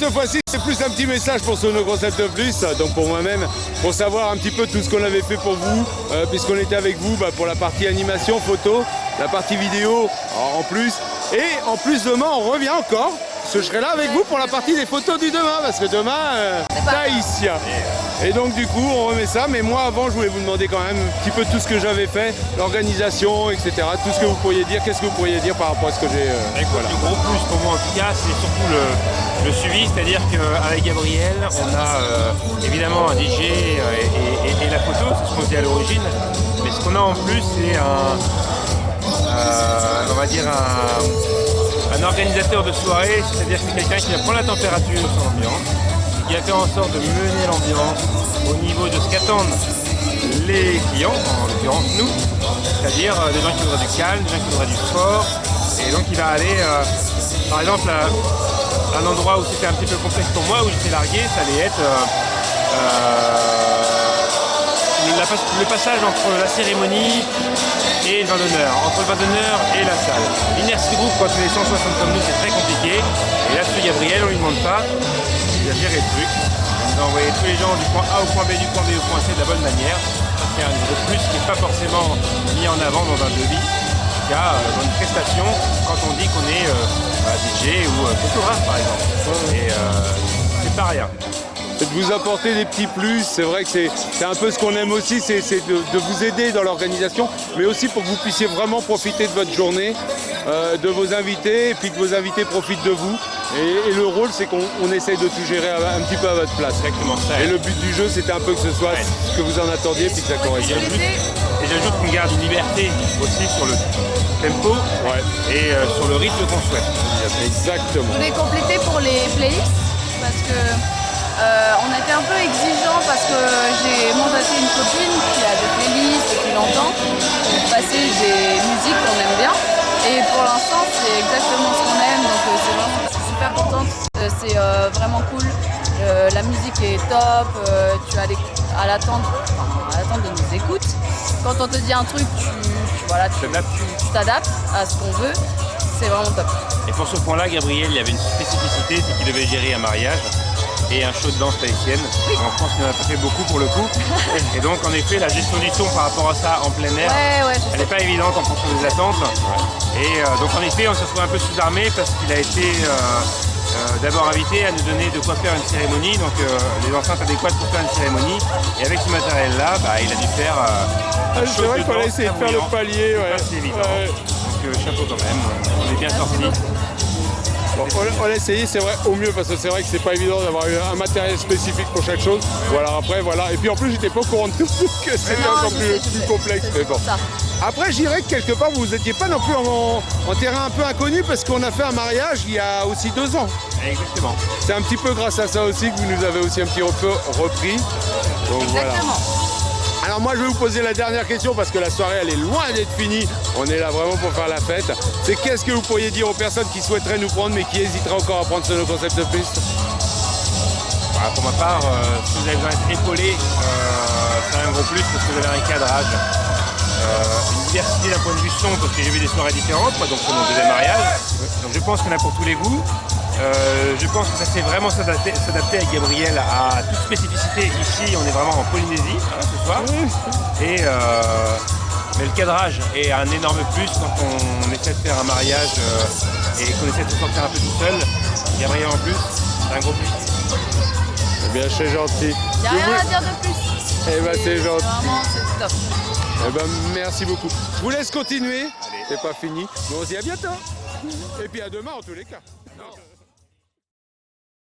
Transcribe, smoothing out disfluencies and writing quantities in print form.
cette fois-ci, c'est plus un petit message pour Sono Concept Plus, donc pour moi-même, pour savoir un petit peu tout ce qu'on avait fait pour vous, puisqu'on était avec vous pour la partie animation, photo, la partie vidéo en plus. Et en plus, demain, on revient encore. Parce que je serai là avec vous pour la partie des photos du demain, parce que demain, Tahitien. Et donc du coup, on remet ça. Mais moi, avant, je voulais vous demander quand même un petit peu tout ce que j'avais fait, l'organisation, etc. Tout ce que vous pourriez dire. Qu'est-ce que vous pourriez dire par rapport à ce que j'ai... voilà. Le gros plus pour moi, en tout cas, c'est surtout le suivi. C'est-à-dire qu'avec Gabriel, on a évidemment un DJ et la photo, c'est ce qu'on faisait à l'origine. Mais ce qu'on a en plus, c'est on va dire un organisateur de soirée, c'est-à-dire que c'est quelqu'un qui va prendre la température sur l'ambiance, qui va faire en sorte de mener l'ambiance au niveau de ce qu'attendent les clients, en l'occurrence nous, c'est-à-dire des gens qui voudraient du calme, des gens qui voudraient du fort, et donc il va aller, par exemple, à un endroit où c'était un petit peu complexe pour moi, où j'étais largué, ça allait être le passage entre la cérémonie et le vin d'honneur, entre le vin d'honneur et la salle. L'inertie groupe, quand tu es 160 comme nous, c'est très compliqué. Et là, sur Gabriel, on lui demande pas, il a géré le truc. Il nous a envoyé tous les gens du point A au point B, du point B au point C de la bonne manière. Ça, c'est un gros plus qui n'est pas forcément mis en avant dans un devis. En tout cas, dans une prestation, quand on dit qu'on est DJ ou photographe, par exemple. Et c'est pas rien. De vous apporter des petits plus, c'est vrai que c'est un peu ce qu'on aime aussi, c'est de vous aider dans l'organisation, mais aussi pour que vous puissiez vraiment profiter de votre journée, de vos invités, et puis que vos invités profitent de vous. Et le rôle, c'est qu'on essaye de tout gérer un petit peu à votre place. Exactement ça. Et le but du jeu, c'était un peu que ce soit ce que vous en attendiez, puis que ça corresponde. Et j'ajoute qu'on garde une liberté aussi sur le tempo et sur le rythme qu'on souhaite. Exactement. Je voulais compléter pour les playlists, parce que on était un peu exigeant parce que j'ai mandaté une copine qui a des playlists depuis longtemps pour passer des musiques qu'on aime bien. Et pour l'instant, c'est exactement ce qu'on aime, donc je suis super contente. C'est vraiment cool. La musique est top, tu as à l'attente de nos écoutes. Quand on te dit un truc, tu t'adaptes à ce qu'on veut. C'est vraiment top. Et pour ce point-là, Gabriel, il y avait une spécificité, c'est qu'il devait gérer un mariage et un show de danse tahitienne. En France, il n'en a pas fait beaucoup pour le coup. Et donc, en effet, la gestion du son par rapport à ça en plein air, elle n'est pas évidente en fonction des attentes. Et donc, en effet, on se retrouve un peu sous-armé parce qu'il a été d'abord invité à nous donner de quoi faire une cérémonie, donc les enceintes adéquates pour faire une cérémonie. Et avec ce matériel-là, il a dû faire un show c'est vrai de qu'on a danse essayé de faire le palier. C'est évident. Donc, chapeau quand même, on est bien sorti. Bon, on l'a essayé, c'est vrai, au mieux, parce que c'est vrai que c'est pas évident d'avoir un matériel spécifique pour chaque chose. Voilà, après, voilà. Et puis en plus, j'étais pas au courant de tout, que c'était encore plus complexe. Mais bon. Après, je dirais que quelque part, vous n'étiez pas non plus en terrain un peu inconnu, parce qu'on a fait un mariage il y a aussi 2 ans. Exactement. C'est un petit peu grâce à ça aussi que vous nous avez aussi un petit peu repris. Donc, Exactement. voilà. Alors moi je vais vous poser la dernière question parce que la soirée elle est loin d'être finie. On est là vraiment pour faire la fête. C'est qu'est-ce que vous pourriez dire aux personnes qui souhaiteraient nous prendre mais qui hésiteraient encore à prendre Sono Concept Plus? Pour ma part, si vous avez besoin d'être épaulé, c'est un gros plus parce que vous avez un cadrage, une diversité d'un point de vue son parce que j'ai vu des soirées différentes, donc c'est mon deuxième mariage. Donc je pense qu'on a pour tous les goûts. Je pense que ça sait vraiment s'adapter avec Gabriel à toute spécificité. Ici, on est vraiment en Polynésie ce soir. Mais le cadrage est un énorme plus quand on essaie de faire un mariage et qu'on essaie de se sortir un peu tout seul. Gabriel en plus, c'est un gros plus. Eh bien, c'est gentil. Il n'y a rien à dire de plus. Eh bien, c'est gentil. Vraiment, c'est top. Eh bien, merci beaucoup. Je vous laisse continuer. C'est pas fini. Mais on se dit à bientôt. Et puis à demain en tous les cas.